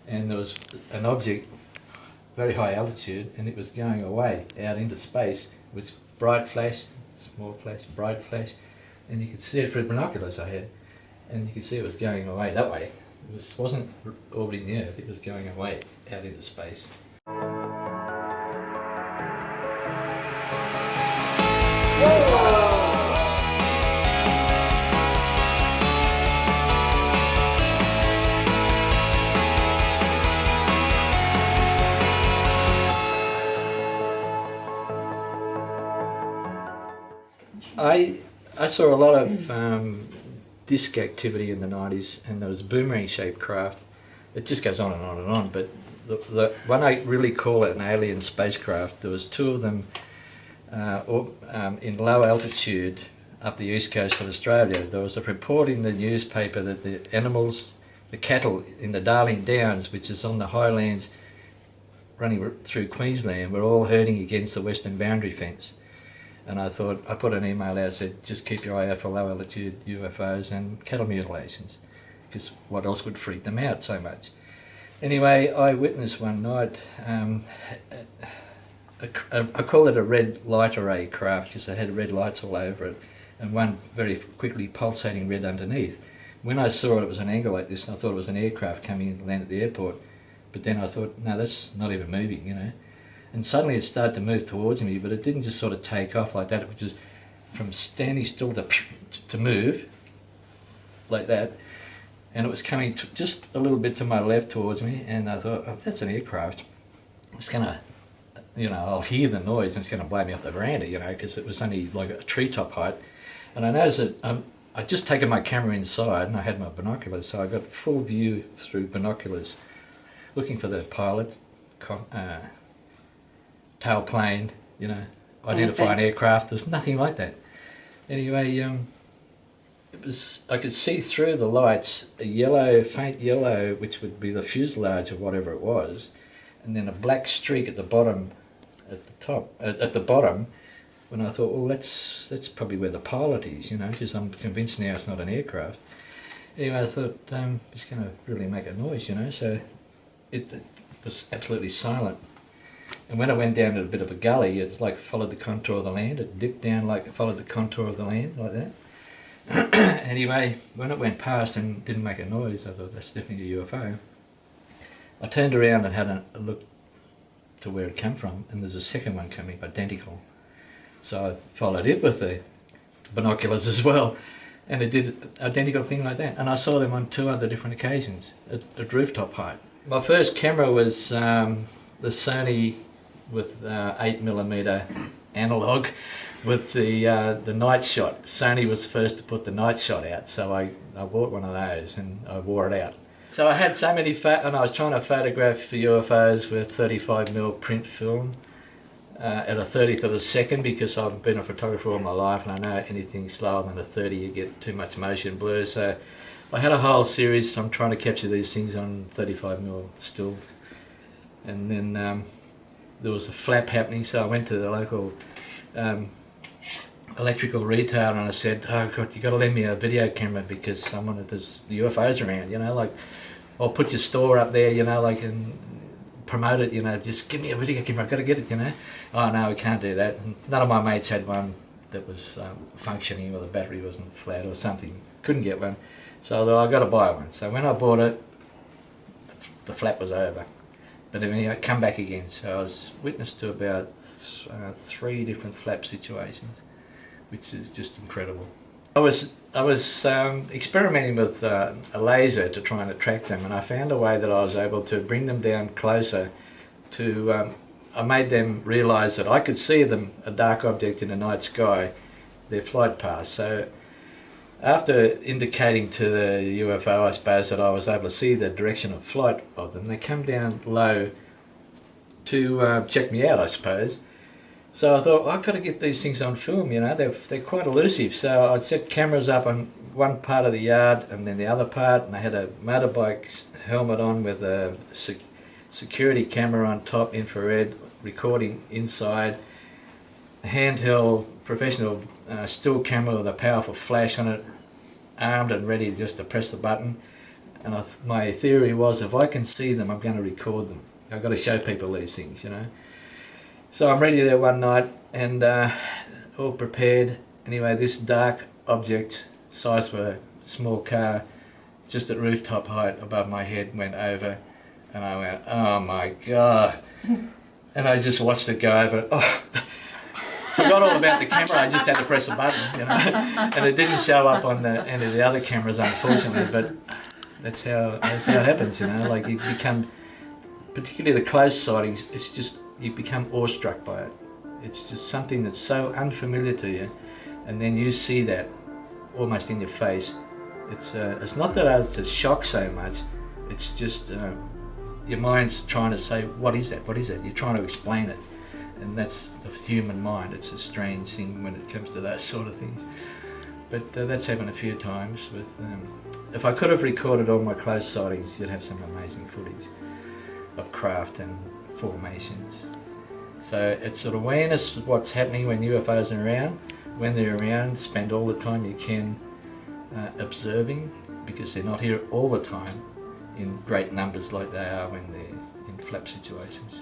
and there was an object, very high altitude, and it was going away out into space with bright flash, small flash, bright flash, and you could see it through binoculars I had, and you could see it was going away that way. It wasn't orbiting the Earth, it was going away out into space. I saw a lot of disc activity in the 90s, and there was a boomerang shaped craft. It just goes on and on and on, but the one I really call it an alien spacecraft, there was two of them in low altitude up the east coast of Australia. There was a report in the newspaper that the animals, the cattle in the Darling Downs, which is on the highlands running through Queensland, were all herding against the western boundary fence. And I thought, I put an email out, said just keep your eye out for low altitude UFOs and cattle mutilations, because what else would freak them out so much? Anyway, I witnessed one night, I call it a red light array craft because it had red lights all over it, and one very quickly pulsating red underneath. When I saw it, it was an angle like this, and I thought it was an aircraft coming in to land at the airport. But then I thought, no, that's not even moving, you know. And suddenly it started to move towards me, but it didn't just sort of take off like that. It was just from standing still to move like that. And it was coming just a little bit to my left towards me, and I thought, oh, that's an aircraft. It's going to, you know, I'll hear the noise and it's going to blow me off the veranda, you know, because it was only like a treetop height. And I noticed that I'd just taken my camera inside and I had my binoculars, so I got full view through binoculars, looking for the pilot, tail plane, you know, identify an aircraft. There's nothing like that. Anyway, it was, I could see through the lights a yellow, faint yellow, which would be the fuselage of whatever it was, and then a black streak at the bottom, at the top, at the bottom. When I thought, well, that's probably where the pilot is, you know, because I'm convinced now it's not an aircraft. Anyway, I thought it's going to really make a noise, you know, so it was absolutely silent. And when I went down to a bit of a gully, it like followed the contour of the land. It dipped down like it followed the contour of the land, like that. Anyway, when it went past and didn't make a noise, I thought, that's definitely a UFO. I turned around and had a look to where it came from, and there's a second one coming, identical. So I followed it with the binoculars as well, and it did an identical thing like that. And I saw them on two other different occasions at rooftop height. My first camera was the Sony with 8mm analog with the night shot. Sony was first to put the night shot out, so I bought one of those and I wore it out. So I had so many and I was trying to photograph UFOs with 35mm print film at a 30th of a second, because I've been a photographer all my life and I know anything slower than a 30 you get too much motion blur. So I had a whole series. I'm trying to capture these things on 35mm still. And then there was a flap happening, so I went to the local electrical retailer and I said, oh God, you got to lend me a video camera because there's UFOs around, you know, like, I'll put your store up there, you know, like, and promote it, you know, just give me a video camera, I've got to get it, you know. Oh no, we can't do that. And none of my mates had one that was functioning, or the battery wasn't flat or something, couldn't get one. So I thought, I've got to buy one. So when I bought it, the flap was over. But then I come back again, so I was witness to about 3 different flap situations, which is just incredible. I was experimenting with a laser to try and attract them, and I found a way that I was able to bring them down closer to, I made them realise that I could see them, a dark object in the night sky, their flight path. So after indicating to the UFO, I suppose, that I was able to see the direction of flight of them, they come down low to check me out, I suppose. So I thought, well, I've got to get these things on film, you know, they're quite elusive. So I'd set cameras up on one part of the yard and then the other part, and I had a motorbike helmet on with a security camera on top, infrared, recording inside, a handheld professional still camera with a powerful flash on it, armed and ready just to press the button. And my theory was, if I can see them, I'm going to record them. I've got to show people these things, you know. So I'm ready there one night and all prepared. Anyway, this dark object, size of a small car, just at rooftop height above my head, went over, and I went, oh my God. And I just watched it go over. Oh, forgot all about the camera. I just had to press a button, you know. And it didn't show up on any of the other cameras, unfortunately, but that's how it happens, you know. Like, you become, particularly the close sightings, it's just, you become awestruck by it. It's just something that's so unfamiliar to you, and then you see that almost in your face. It's not that it's a shock so much, it's just your mind's trying to say, what is that? What is it? You're trying to explain it. And that's the human mind. It's a strange thing when it comes to those sort of things. But that's happened a few times. If I could have recorded all my close sightings, you'd have some amazing footage of craft and formations. So it's sort of awareness of what's happening when UFOs are around. When they're around, spend all the time you can observing, because they're not here all the time in great numbers like they are when they're in flap situations.